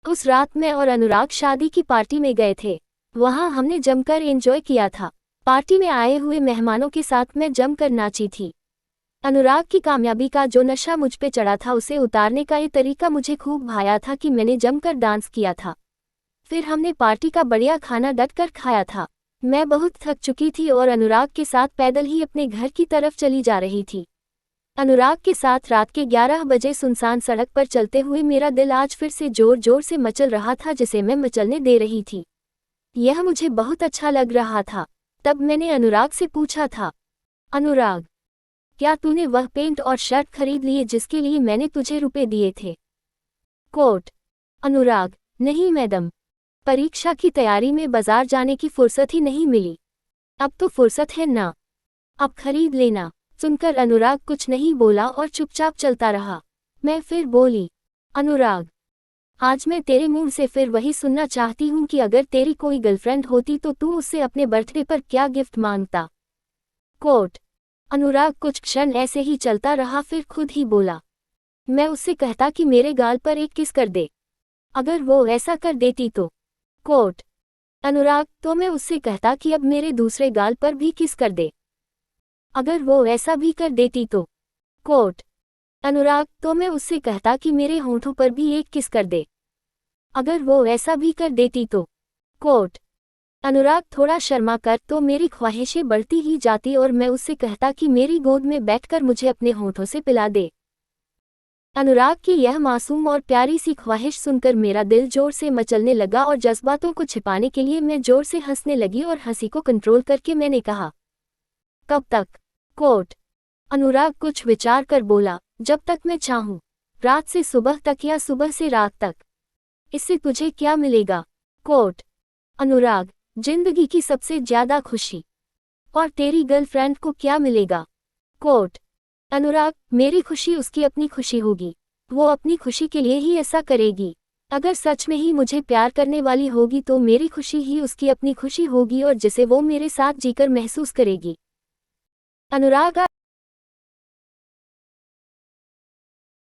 उस रात मैं और अनुराग शादी की पार्टी में गए थे। वहां हमने जमकर एंजॉय किया था। पार्टी में आए हुए मेहमानों के साथ मैं जमकर नाची थी। अनुराग की कामयाबी का जो नशा मुझ पे चढ़ा था उसे उतारने का ये तरीका मुझे खूब भाया था कि मैंने जमकर डांस किया था। फिर हमने पार्टी का बढ़िया खाना डटकर खाया था। मैं बहुत थक चुकी थी और अनुराग के साथ पैदल ही अपने घर की तरफ चली जा रही थी। अनुराग के साथ रात के 11 बजे सुनसान सड़क पर चलते हुए मेरा दिल आज फिर से जोर जोर से मचल रहा था जिसे मैं मचलने दे रही थी। यह मुझे बहुत अच्छा लग रहा था। तब मैंने अनुराग से पूछा था, अनुराग, क्या तूने वह पेंट और शर्ट खरीद लिए जिसके लिए मैंने तुझे रुपए दिए थे? कोट: अनुराग: नहीं मैडम, परीक्षा की तैयारी में बाजार जाने की फुर्सत ही नहीं मिली। अब तो फुर्सत है ना, अब खरीद लेना। सुनकर अनुराग कुछ नहीं बोला और चुपचाप चलता रहा। मैं फिर बोली, अनुराग, आज मैं तेरे मुंह से फिर वही सुनना चाहती हूँ कि अगर तेरी कोई गर्लफ्रेंड होती तो तू उससे अपने बर्थडे पर क्या गिफ्ट मांगता? कोट: अनुराग कुछ क्षण ऐसे ही चलता रहा फिर खुद ही बोला, मैं उससे कहता कि मेरे गाल पर एक किस कर दे। अगर वो ऐसा कर देती तो? कोट: अनुराग तो मैं उससे कहता कि अब मेरे दूसरे गाल पर भी किस कर दे। अगर वो ऐसा भी कर देती तो? कोट: अनुराग तो मैं उससे कहता कि मेरे होंठों पर भी एक किस कर दे। अगर वो ऐसा भी कर देती तो? कोट: अनुराग थोड़ा शर्मा कर तो मेरी ख्वाहिशें बढ़ती ही जाती और मैं उससे कहता कि मेरी गोद में बैठकर मुझे अपने होंठों से पिला दे। अनुराग की यह मासूम और प्यारी सी ख्वाहिश सुनकर मेरा दिल जोर से मचलने लगा और जज्बातों को छिपाने के लिए मैं जोर से हंसने लगी और हंसी को कंट्रोल करके मैंने कहा, कब तक? कोट: अनुराग कुछ विचार कर बोला, जब तक मैं चाहूं, रात से सुबह तक या सुबह से रात तक। इससे तुझे क्या मिलेगा? कोट: अनुराग, जिंदगी की सबसे ज्यादा खुशी। और तेरी गर्लफ्रेंड को क्या मिलेगा? कोट: अनुराग, मेरी खुशी उसकी अपनी खुशी होगी। वो अपनी खुशी के लिए ही ऐसा करेगी। अगर सच में ही मुझे प्यार करने वाली होगी तो मेरी खुशी ही उसकी अपनी खुशी होगी और जिसे वो मेरे साथ जीकर महसूस करेगी। अनुराग